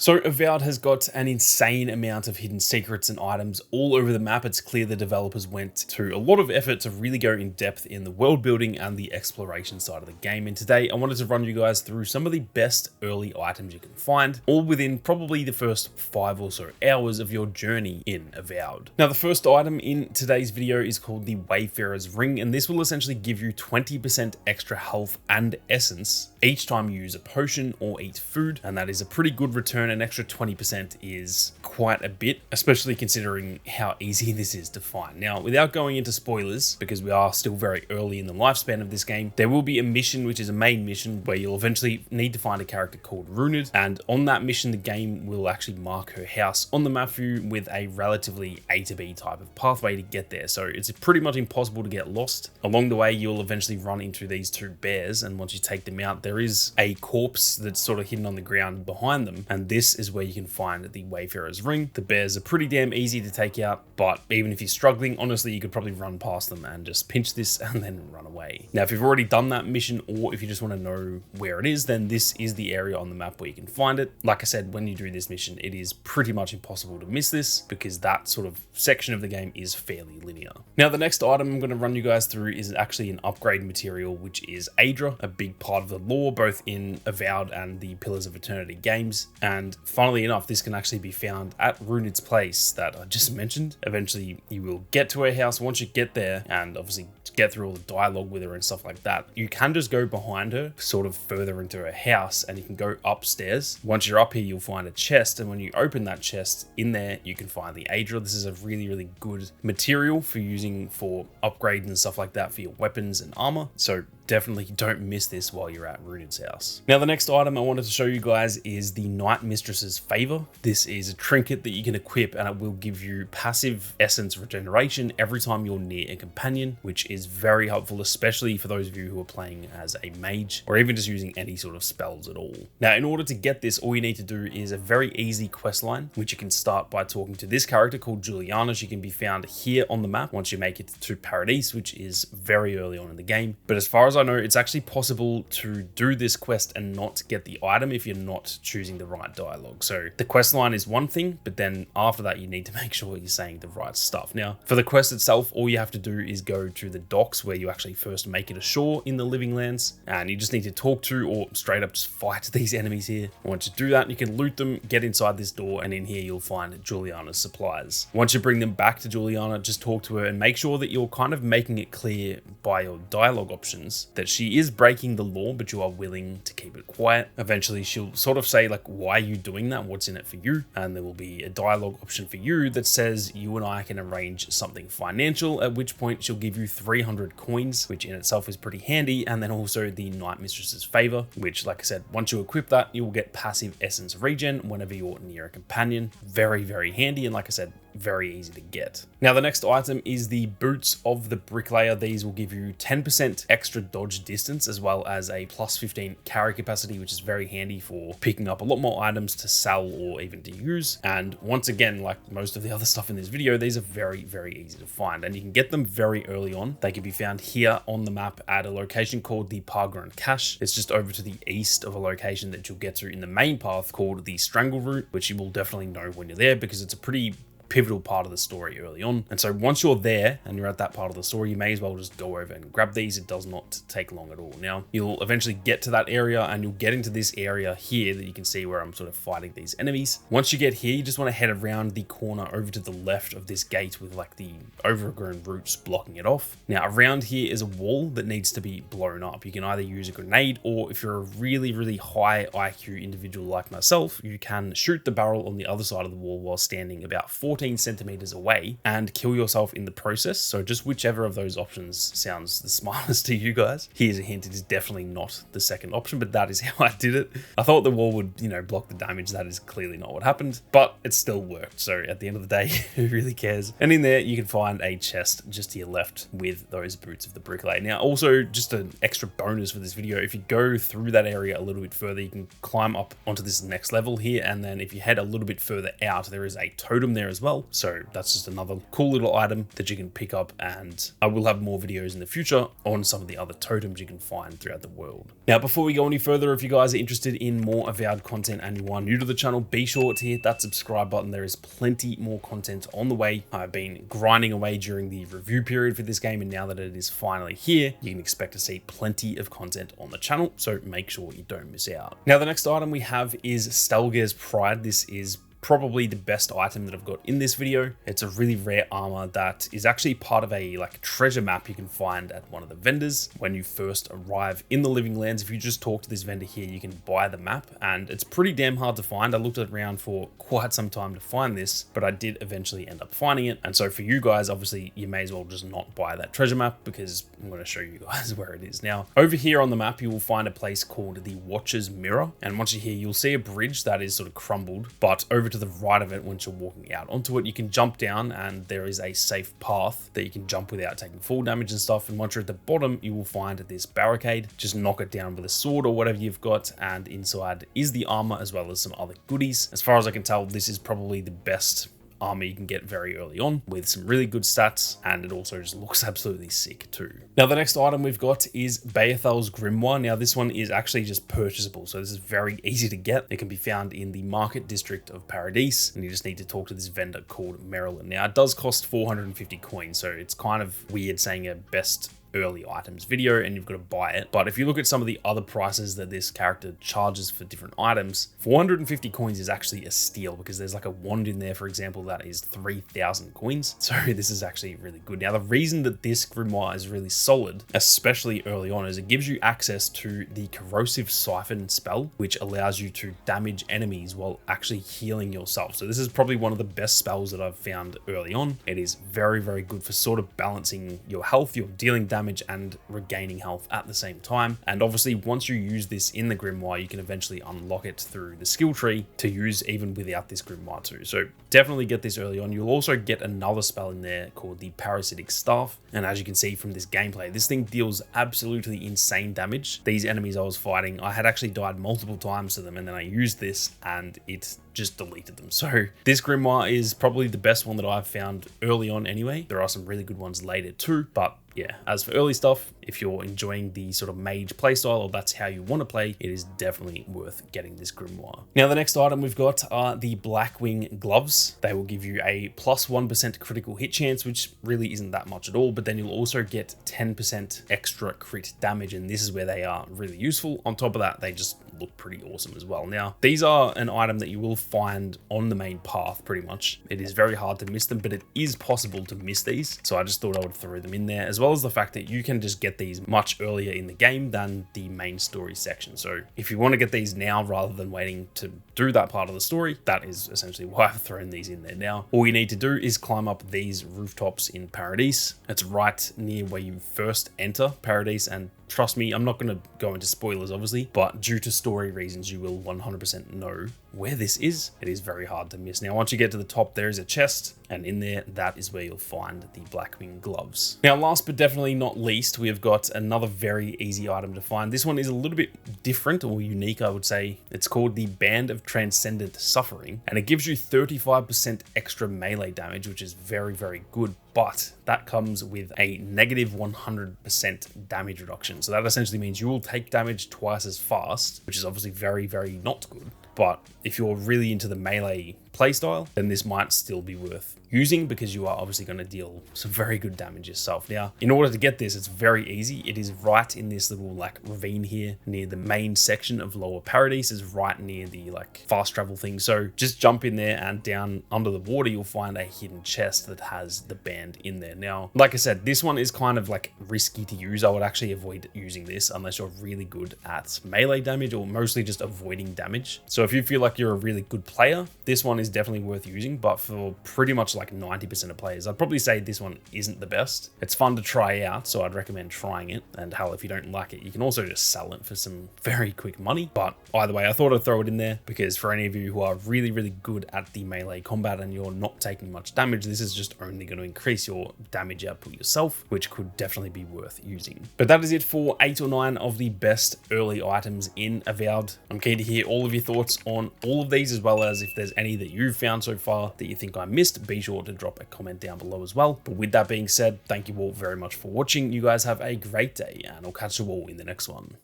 So Avowed has got an insane amount of hidden secrets and items all over the map. It's clear the developers went to a lot of effort to really go in depth in the world building and the exploration side of the game. And today I wanted to run you guys through some of the best early items you can find, all within probably the first 5 or so hours of your journey in Avowed. Now the first item in today's video is called the Wayfarer's Ring, and this will essentially give you 20% extra health and essence each time you use a potion or eat food, and that is a pretty good return. An extra 20% is quite a bit, especially considering how easy this is to find. Now, without going into spoilers, because we are still very early in the lifespan of this game, there will be a mission, which is a main mission, where you'll eventually need to find a character called Runed, and on that mission, the game will actually mark her house on the map for you with a relatively A to B type of pathway to get there. So it's pretty much impossible to get lost. Along the way, you'll eventually run into these 2 bears, and once you take them out, there is a corpse that's sort of hidden on the ground behind them, and this is where you can find the Wayfarer's Ring. The bears are pretty damn easy to take out, but even if you're struggling, honestly, you could probably run past them and just pinch this and then run away. Now, if you've already done that mission, or if you just want to know where it is, then this is the area on the map where you can find it. Like I said, when you do this mission, it is pretty much impossible to miss this because that sort of section of the game is fairly linear. Now, the next item I'm going to run you guys through is actually an upgrade material, which is Adra, a big part of the lore, both in Avowed and the Pillars of Eternity games. And funnily enough, this can actually be found at Runed's place that I just mentioned. Eventually, you will get to her house. Once you get there, and obviously get through all the dialogue with her and stuff like that, you can just go behind her, sort of further into her house, and you can go upstairs. Once you're up here, you'll find a chest, and when you open that chest, in there, you can find the Adra. This is a really, really good material for using for upgrades and stuff like that for your weapons and armor. So definitely don't miss this while you're at Runed's house. Now, the next item I wanted to show you guys is the Night-mistress's favor. This is a trinket that you can equip, and it will give you passive essence regeneration every time you're near a companion, which is very helpful, especially for those of you who are playing as a mage or even just using any sort of spells at all. Now, in order to get this, all you need to do is a very easy quest line, which you can start by talking to this character called Juliana. She can be found here on the map once you make it to Paradise, which is very early on in the game. But as far as I know, it's actually possible to do this quest and not get the item if you're not choosing the right dialogue. So the quest line is one thing, but then after that, you need to make sure you're saying the right stuff. Now, for the quest itself, all you have to do is go to the docks where you actually first make it ashore in the Living Lands, and you just need to talk to or straight up just fight these enemies here. Once you do that, you can loot them, get inside this door, and in here you'll find Juliana's supplies. Once you bring them back to Juliana, just talk to her and make sure that you're kind of making it clear by your dialogue options that she is breaking the law, but you are willing to keep it quiet. Eventually, she'll sort of say, like, why are you doing that? What's in it for you? And there will be a dialogue option for you that says you and I can arrange something financial, at which point she'll give you 300 coins, which in itself is pretty handy. And then also the Night-mistress's favor, which, like I said, once you equip that, you will get passive essence regen whenever you're near a companion. Very, very handy. And like I said, very easy to get. Now, the next item is the Boots of the Bricklayer. These will give you 10% extra dodge distance as well as a plus 15 carry capacity, which is very handy for picking up a lot more items to sell or even to use. And once again, like most of the other stuff in this video, these are very, very easy to find, and you can get them very early on. They can be found here on the map at a location called the Pargron Cache. It's just over to the east of a location that you'll get to in the main path called the Strangle Route, which you will definitely know when you're there because it's a pretty pivotal part of the story early on. And so once you're there and you're at that part of the story, you may as well just go over and grab these. It does not take long at all. Now, you'll eventually get to that area and you'll get into this area here that you can see where I'm sort of fighting these enemies. Once you get here, you just want to head around the corner over to the left of this gate with like the overgrown roots blocking it off. Now, around here is a wall that needs to be blown up. You can either use a grenade, or if you're a really, really high IQ individual like myself, you can shoot the barrel on the other side of the wall while standing about 14 centimeters away and kill yourself in the process. So just whichever of those options sounds the smartest to you guys. Here's a hint, it is definitely not the second option, but that is how I did it. I thought the wall would, block the damage. That is clearly not what happened, but it still worked. So at the end of the day, who really cares? And in there, you can find a chest just to your left with those Boots of the Bricklayer. Now, also just an extra bonus for this video, if you go through that area a little bit further, you can climb up onto this next level here. And then if you head a little bit further out, there is a totem there as well. well. So that's just another cool little item that you can pick up, and I will have more videos in the future on some of the other totems you can find throughout the world. Now, before we go any further, if you guys are interested in more Avowed content and you are new to the channel, be sure to hit that subscribe button. There is plenty more content on the way. I've been grinding away during the review period for this game, and now that it is finally here, you can expect to see plenty of content on the channel, so make sure you don't miss out. Now, the next item we have is Stelgaer's Pride. This is probably the best item that I've got in this video. It's a really rare armor that is actually part of a treasure map you can find at one of the vendors when you first arrive in the Living Lands. If you just talk to this vendor here, you can buy the map, and it's pretty damn hard to find. I looked around for quite some time to find this, but I did eventually end up finding it. And so for you guys, obviously you may as well just not buy that treasure map, because I'm going to show you guys where it is. Now, over here on the map, you will find a place called the Watcher's Mirror, and once you're here, you'll see a bridge that is sort of crumbled, but over to the right of it, once you're walking out onto it, you can jump down, and there is a safe path that you can jump without taking full damage and stuff. And once you're at the bottom, you will find this barricade. Just knock it down with a sword or whatever you've got, and inside is the armor as well as some other goodies. As far as I can tell, this is probably the best armor you can get very early on, with some really good stats, and it also just looks absolutely sick too. Now, the next item we've got is Beothel's grimoire. Now, this one is actually just purchasable, so this is very easy to get. It can be found in the market district of Paradise, and you just need to talk to this vendor called Marilyn. Now, it does cost 450 coins, so it's kind of weird saying a best early items video and you've got to buy it. But if you look at some of the other prices that this character charges for different items, 450 coins is actually a steal, because there's like a wand in there, for example, that is 3,000 coins. So this is actually really good. Now, the reason that this grimoire is really solid, especially early on, is it gives you access to the corrosive siphon spell, which allows you to damage enemies while actually healing yourself. So this is probably one of the best spells that I've found early on. It is very, very good for sort of balancing your health. You're dealing damage and regaining health at the same time. And obviously, once you use this in the grimoire, you can eventually unlock it through the skill tree to use even without this grimoire too. So definitely get this early on. You'll also get another spell in there called the Parasitic Staff. And as you can see from this gameplay, this thing deals absolutely insane damage. These enemies I was fighting, I had actually died multiple times to them, and then I used this and it just deleted them. So this grimoire is probably the best one that I've found early on anyway. There are some really good ones later too, but yeah, as for early stuff, if you're enjoying the sort of mage playstyle, or that's how you want to play, it is definitely worth getting this grimoire. Now, the next item we've got are the Blackwing gloves. They will give you a plus 1% critical hit chance, which really isn't that much at all, but then you'll also get 10% extra crit damage, and this is where they are really useful. On top of that, they just look pretty awesome as well. Now, these are an item that you will find on the main path pretty much. It is very hard to miss them, but it is possible to miss these. So I just thought I would throw them in there, as well as the fact that you can just get these much earlier in the game than the main story section. So if you want to get these now rather than waiting to do that part of the story, that is essentially why I've thrown these in there now. All you need to do is climb up these rooftops in Paradise. It's right near where you first enter Paradise, and trust me, I'm not going to go into spoilers, obviously, but due to story reasons, you will 100% know where this is. It is very hard to miss. Now, once you get to the top, there is a chest, and in there, that is where you'll find the Blackwing gloves. Now, last but definitely not least, we have got another very easy item to find. This one is a little bit different, or unique, I would say. It's called the Band of Transcendent Suffering, and it gives you 35% extra melee damage, which is very, very good. But that comes with a negative 100% damage reduction. So that essentially means you will take damage twice as fast, which is obviously very, very not good. But if you're really into the melee playstyle, then this might still be worth using, because you are obviously going to deal some very good damage yourself. Now, in order to get this, it's very easy. It is right in this little ravine here near the main section of Lower Paradise. Is right near the fast travel thing. So just jump in there, and down under the water, you'll find a hidden chest that has the band in there. Now, like I said, this one is kind of risky to use. I would actually avoid using this unless you're really good at melee damage, or mostly just avoiding damage. So if you feel like you're a really good player, this one is definitely worth using. But for pretty much 90% of players, I'd probably say this one isn't the best. It's fun to try out, so I'd recommend trying it. And hell, if you don't like it, you can also just sell it for some very quick money. But either way, I thought I'd throw it in there, because for any of you who are really, really good at the melee combat and you're not taking much damage, this is just only going to increase your damage output yourself, which could definitely be worth using. But that is it for 8 or 9 of the best early items in Avowed. I'm keen to hear all of your thoughts on all of these, as well as if there's any that you you've found so far that you think I missed, be sure to drop a comment down below as well. But with that being said, thank you all very much for watching. You guys have a great day, and I'll catch you all in the next one.